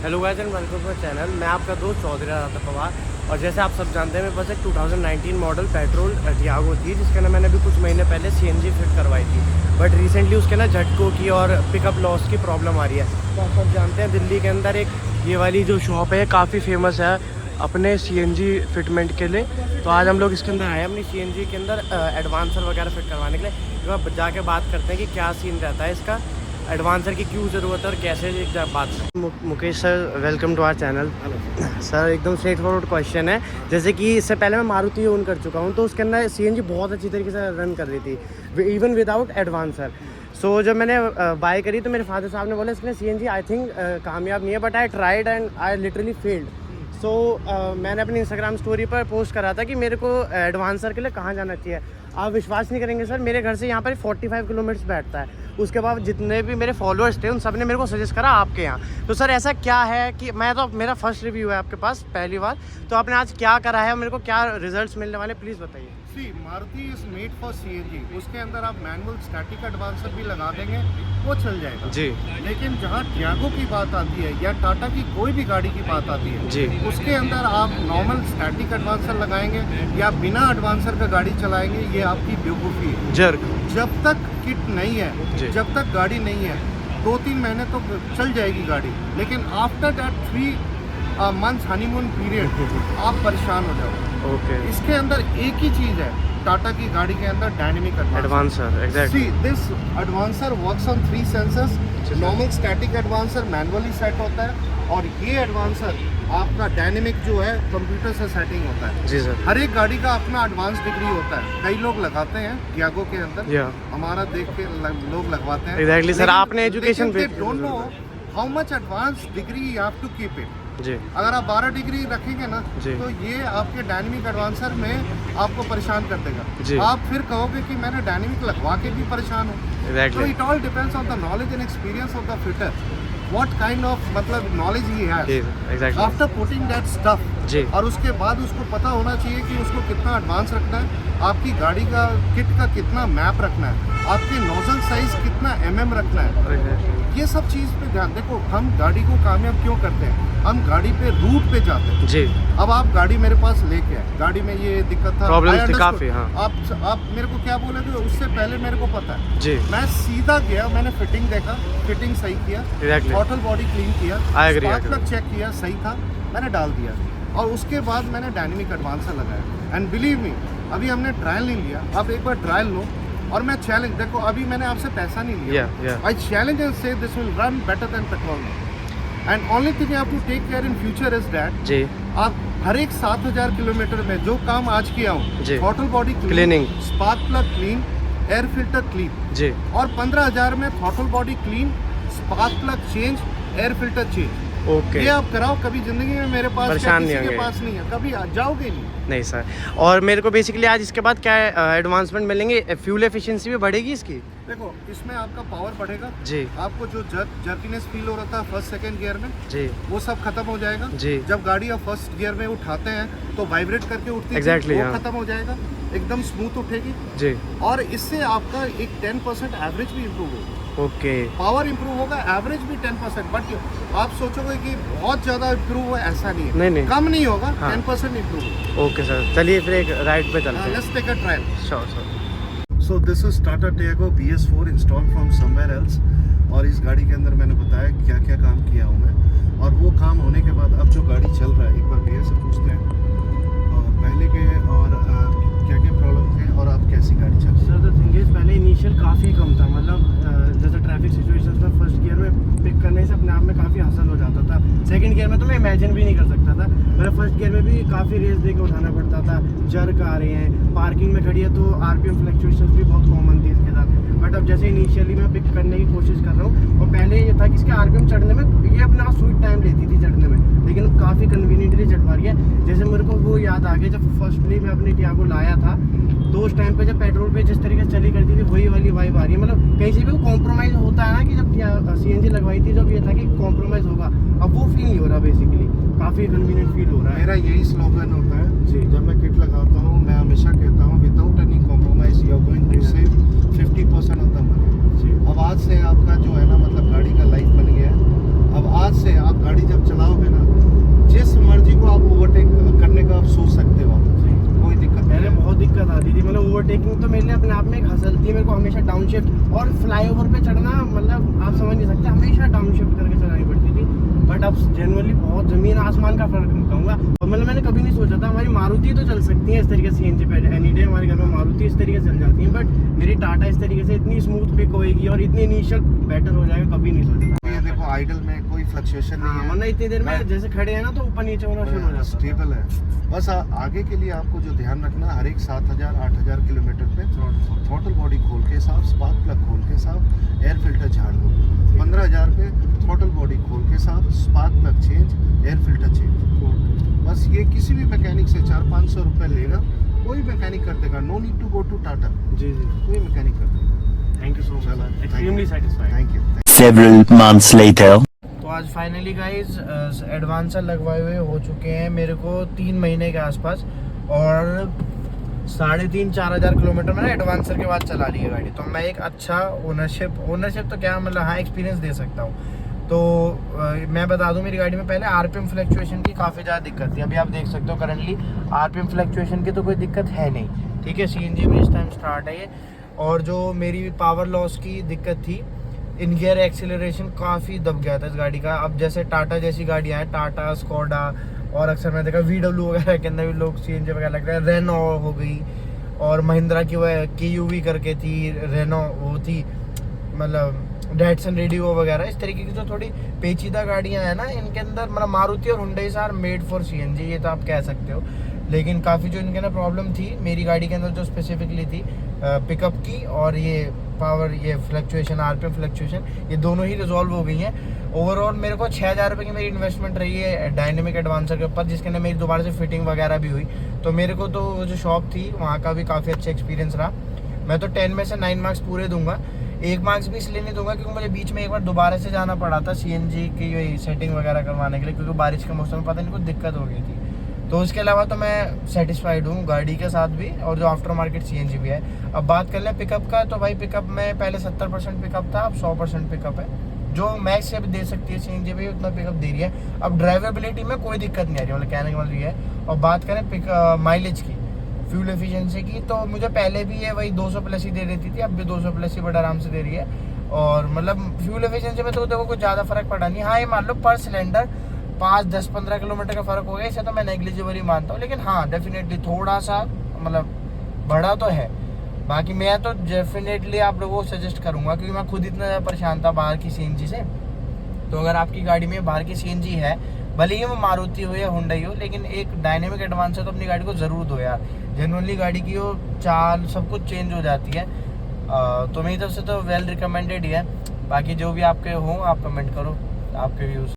Hello guys and welcome to channel. मैं आपका दोस्त चौधरी राता पवार। और जैसे आप सब जानते हैं मेरे पास एक 2019 मॉडल पेट्रोल टियागो थी, जिसके ना मैंने अभी कुछ महीने पहले सीएनजी फिट करवाई थी। बट रिसेंटली उसके ना झटकों की और पिकअप लॉस की प्रॉब्लम आ रही है। तो आप सब जानते हैं दिल्ली के अंदर एक ये वाली जो शॉप है काफ़ी फेमस है अपने सीएनजी फिटमेंट के लिए। तो आज हम लोग इसके अंदर आए हैं अपनी सीएनजी के अंदर एडवांसर वगैरह फिट करवाने के लिए। तो अब जाके बात करते हैं कि क्या सीन रहता है इसका, एडवांसर की क्यों ज़रूरत है और कैसे एक बात। Mukesh sir, welcome to our channel. Sir एकदम स्ट्रेट फॉरवर्ड क्वेश्चन है। जैसे कि इससे पहले मैं मारुति ओन कर चुका हूँ, तो उसके अंदर सीएनजी बहुत अच्छी तरीके से रन कर रही थी इवन विदाउट एडवांसर। सो जब मैंने बाय करी तो मेरे फादर साहब ने बोला इसमें सीएनजी आई थिंक कामयाब नहीं है, but I tried and I literally failed. So मैंने अपनी इंस्टाग्राम स्टोरी पर पोस्ट करा था कि मेरे को एडवांसर के लिए कहाँ जाना चाहिए। आप विश्वास नहीं करेंगे सर, मेरे घर से यहाँ पर 45 किलोमीटर बैठता है। उसके बाद जितने भी मेरे फॉलोअर्स थे उन सब ने मेरे को सजेस्ट करा आपके यहाँ। तो सर ऐसा क्या है कि मैं तो मेरा फर्स्ट रिव्यू है आपके पास पहली बार, तो आपने आज क्या करा है और मेरे को क्या रिजल्ट्स मिलने वाले, प्लीज़ बताइए। See Maruti is made for CNG. उसके अंदर आप मैनुअल स्टैटिक एडवांसर भी लगा देंगे वो चल जाएगा जी। लेकिन जहाँ टियागो की बात आती है या टाटा की कोई भी गाड़ी की बात आती है जी, उसके अंदर आप नॉर्मल स्टैटिक एडवांसर लगाएंगे या बिना एडवांसर का गाड़ी चलाएंगे, ये आपकी बेवकूफ़ी है। जर्क। जब तक किट नहीं जी। है, जब तक गाड़ी नहीं है, 2-3 महीने तो चल जाएगी गाड़ी, लेकिन after that 3 months honeymoon period आप परेशान हो जाओ। ओके। इसके अंदर एक ही चीज़ है टाटा की गाड़ी के अंदर, dynamic advancer. Exactly. See this advancer works on 3 sensors. Normal static advancer manually set होता है और ये एडवांसर आपका डायनेमिक जो है कंप्यूटर से सेटिंग होता है। जी सर। हर एक गाड़ी का अपना एडवांस डिग्री होता है। कई लोग लगाते हैं टियागो के अंदर, हमारा देख के लोग लगवाते हैं। एग्जैक्टली सर, आपने एजुकेशन पे don't know how much advance degree you have to keep it. जी। अगर आप 12 डिग्री रखेंगे ना जी। तो ये आपके डायनेमिक एडवांसर में आपको परेशान कर जी। देगा। आप फिर कहोगे कि मैंने डायनेमिक लगवा के भी परेशान हूँ। तो it all depends on the knowledge and experience of the fitter, what kind of मतलब नॉलेज ही है आफ्टर पुटिंग दैट स्टफ। जी। और उसके बाद उसको पता होना चाहिए कि उसको कितना एडवांस रखना है, आपकी गाड़ी का किट का कितना मैप रखना है, आपके नोजल साइज कितना mm रखना है। ये सब चीज़ पे ध्यान। देखो हम गाड़ी को कामयाब क्यों करते हैं, हम गाड़ी पे रूट पे जाते हैं। जी। अब आप गाड़ी मेरे पास लेके आए, गाड़ी में ये दिक्कत था, प्रॉब्लम थी काफ़ी। हाँ। आप मेरे को क्या बोले थे उससे पहले मेरे को पता है। जी। मैं सीधा गया, मैंने फिटिंग देखा, फिटिंग सही किया, थ्रॉटल बॉडी क्लीन किया, स्पार्क प्लग चेक किया, सही था, मैंने डाल दिया और उसके बाद मैंने डायनेमिक एडवांसर लगाया। एंड बिलीव मी, अभी हमने ट्रायल नहीं लिया, आप एक बार ट्रायल लो। और मैं चैलेंज, देखो अभी मैंने आपसे पैसा नहीं लिया, I challenge and say this will run better than petrol. And only thing you have to take care in future is that जी, आप हर एक 7000 किलोमीटर में जो काम आज किया हूँ, throttle body cleaning, spark plug clean, air filter clean जी, और 15000 में throttle body clean, spark plug change, air filter change. ये आप कराओ, कभी जिंदगी में मेरे पास परेशान नहीं किसी के पास नहीं है, कभी जाओगे नहीं सर। और मेरे को बेसिकली आज इसके बाद क्या एडवांसमेंट मिलेंगे, फ्यूल एफिशिएंसी भी बढ़ेगी इसकी। देखो इसमें आपका पावर बढ़ेगा जी, आपको जो जर्किनेस फील हो रहा था फर्स्ट सेकंड गियर में जी, वो सब खत्म हो जाएगा जी। जब गाड़ी आप फर्स्ट गियर में उठाते हैं तो वाइब्रेट करके उठती है, वो खत्म हो जाएगा, एकदम स्मूथ उठेगी जी। और इससे आपका एक 10% एवरेज भी इम्प्रूव होगा। ओके। पावर इम्प्रूव होगा, एवरेज भी 10%, बट आप सोचोगे कि बहुत ज़्यादा इम्प्रूव हो, ऐसा नहीं है। नहीं। कम नहीं होगा, 10% इम्प्रूव होगा। ओके सर, चलिए फिर एक राइड पे चलते हैं। Let's take a trial. Sure. So this is Tata Tiago BS4 installed from somewhere else। और इस गाड़ी के अंदर मैंने बताया क्या क्या काम किया हूँ मैं, और वो काम होने के बाद अब जो गाड़ी चल रहा है, एक बार भैया से पूछते हैं पहले के और क्या क्या प्रॉब्लम थे और अब कैसी गाड़ी चल रही है। सर द थिंग इज, पहले इनिशियल काफ़ी कम था, मतलब जैसे ट्रैफिक सिचुएशंस में फर्स्ट गियर में पिक करने से अपने आप में काफ़ी हासिल हो जाता था। सेकंड गियर में तो मैं इमेजिन भी नहीं कर सकता था। मेरा फर्स्ट गियर में भी काफ़ी रेस दे के उठाना पड़ता था, जर्क आ रहे हैं, पार्किंग में खड़ी है तो आरपीएम फ्लक्चुएशंस भी बहुत कॉमन थी इसके साथ। बट अब जैसे इनिशियली मैं पिक करने की कोशिश कर रहा हूँ, और पहले ये था कि इसके आरपीएम चढ़ने में ये अपना स्वीट टाइम लेती थी चढ़ने में, लेकिन अब काफ़ी कन्वीनियंटली चढ़ पा रही है। जैसे मेरे को वो याद आ गया जब फर्स्टली मैं अपने टियागो लाया था, तो उस टाइम पे जब पेट्रोल पे जिस तरीके से चली करती थी वही वाली वाइब आ रही है। मतलब कहीं से भी वो कॉम्प्रोमाइज़ होता है ना, कि जब सीएनजी लगवाई थी जब ये था कि कॉम्प्रोमाइज़ होगा, अब वो फील नहीं हो रहा। बेसिकली काफ़ी कन्वीनियंट फील हो रहा है। मेरा यही स्लोगन होता है जी, जब मैं किट लगाता हूँ मैं हमेशा कहता हूँ without any compromise you are going to save 50% of the money. अब आज से आपका जो है ना, मतलब गाड़ी का लाइफ बन गया है। अब आज बाद से आप गाड़ी जब चलाओगे ना, जिस मर्जी को आप ओवरटेक करने का आप सोच सकते हो, कोई दिक्कत पहले नहीं। बहुत दिक्कत आती थी, मतलब ओवरटेकिंग तो मेरे लिए अपने आप में एक हसल थी। मेरे को हमेशा डाउन शिफ्ट और फ्लाईओवर पे चढ़ना, मतलब आप समझ नहीं सकते, हमेशा डाउन शिफ्ट करके चलानी पड़ती थी। बट अब जनरली बहुत ज़मीन आसमान का फ़र्क कहूँगा। और मतलब मैंने कभी नहीं सोचा था हमारी मारुति तो चल सकती है इस तरीके से CNG पे, एनी डे हमारे घर में मारुति इस तरीके से चल जाती है, बट मेरी टाटा इस तरीके से इतनी स्मूथ पिक होएगी और इतनी इनिशियल बेटर हो जाएगा, कभी नहीं सोचा था। ये देखो आइडल में कोई फ्लक्चुएशन नहीं है, मतलब इतनी देर में जैसे खड़े हैं ना तो ऊपर नीचे होना शुरू हो जाता है, स्टेबल है। बस आगे के लिए आपको जो ध्यान रखना, हर एक 7,000-8,000 किलोमीटर पे थ्रॉटल बॉडी खोल के साफ, स्पार्क प्लग खोल के साफ, एयर फिल्टर झाड़ दो। 15,000 पे थ्रॉटल बॉडी खोल के साफ, spark plug change, air filter change. बस ये किसी भी मैकेनिक से 400-500 रुपये लेगा, कोई मैकेनिक कर देगा। No need to go to Tata, जी जी, कोई मैकेनिक कर देगा। Thank you so much, extremely satisfied. Thank you. Several months later. तो आज फाइनली गाइज एडवांसर लगवाए हुए हो चुके हैं मेरे को 3 महीने के आसपास, और 3,500-4 हज़ार किलोमीटर मैंने एडवांसर के बाद चला ली है गाड़ी। तो मैं एक अच्छा ओनरशिप तो क्या मतलब हाँ एक्सपीरियंस दे सकता हूँ। तो मैं बता दूं, मेरी गाड़ी में पहले RPM फ्लक्चुएशन की काफ़ी ज़्यादा दिक्कत थी। अभी आप देख सकते हो करंटली RPM फ्लक्चुएशन की तो कोई दिक्कत है नहीं, ठीक है। CNG में इस टाइम स्टार्ट है ये। और जो मेरी पावर लॉस की दिक्कत थी, इन गियर एक्सीलरेशन काफ़ी दब गया था इस गाड़ी का। अब जैसे टाटा जैसी गाड़ियाँ हैं, टाटा, स्कोडा, और अक्सर मैं देखा VW वगैरह के अंदर भी लोग CNG वगैरह लगता है, रेनो हो गई, और महिंद्रा की वह KUV करके थी, रेनो वो थी, मतलब डैटसन रेडियो वगैरह, इस तरीके की जो थोड़ी पेचीदा गाड़ियाँ हैं ना, इनके अंदर मतलब मारुति और Hyundai are made for CNG, ये तो आप कह सकते हो। लेकिन काफ़ी जो इनके अंदर प्रॉब्लम थी मेरी गाड़ी के अंदर, जो स्पेसिफिकली थी पिकअप की और ये पावर, ये फ्लक्चुएशन, RPM फ्लक्चुएशन, ये दोनों ही रिजॉल्व हो गई हैं। ओवरऑल मेरे को 6,000 रुपये की मेरी इन्वेस्टमेंट रही है डायनेमिक एडवांसर के ऊपर, जिसके अंदर मेरी दोबारा से फिटिंग वगैरह भी हुई। तो मेरे को तो जो शॉप थी वहाँ का भी काफ़ी अच्छा एक्सपीरियंस रहा। मैं तो 10 में से 9 मार्क्स पूरे दूंगा। 1 मार्क्स भी इसलिए नहीं दूंगा क्योंकि मुझे बीच में एक बार दोबारा से जाना पड़ा था CNG की सेटिंग वगैरह करवाने के लिए, क्योंकि बारिश के मौसम में पता नहीं कुछ दिक्कत हो गई थी। तो उसके अलावा तो मैं सेटिस्फाइड हूँ गाड़ी के साथ भी, और जो आफ्टर मार्केट CNG भी है। अब बात कर लें पिकअप का, तो भाई पिकअप में पहले 70% पिकअप था, अब 100% पिकअप है। जो मैक्स से भी दे सकती है CNG भी उतना पिकअप दे रही है। अब ड्राइवेबिलिटी में कोई दिक्कत नहीं आ रही, मतलब कहने का मतलब ये है। और बात करें माइलेज की, फ्यूल एफिशिएंसी की, तो मुझे पहले भी ये वही 200 प्लस ही दे देती थी, अब भी 200 प्लस ही बड़ा आराम से दे रही है। और मतलब फ्यूल एफिशिएंसी में तो देखो कुछ ज़्यादा फर्क पड़ा नहीं। हाँ, ये मान लो पर सिलेंडर 5, 10, 15 किलोमीटर का फ़र्क हो गया, इसे तो मैं नेग्लिजिबल ही मानता हूँ। लेकिन हाँ, डेफिनेटली थोड़ा सा मतलब बड़ा तो है। बाकी मैं तो डेफिनेटली आप लोगों को सजेस्ट करूँगा, क्योंकि मैं खुद इतना ज़्यादा परेशान था बाहर की CNG से। तो अगर आपकी गाड़ी में बाहर की CNG है, भले ही वो मारुति हो या हुंडई हो, लेकिन एक डायनेमिक एडवांसर तो अपनी गाड़ी को ज़रूर दो यार। जनरली गाड़ी की वो चाल सब कुछ चेंज हो जाती है। तो मेरी तरफ से तो वेल रिकमेंडेड ही है। बाकी जो भी आपके हो आप कमेंट करो आपके व्यूज़।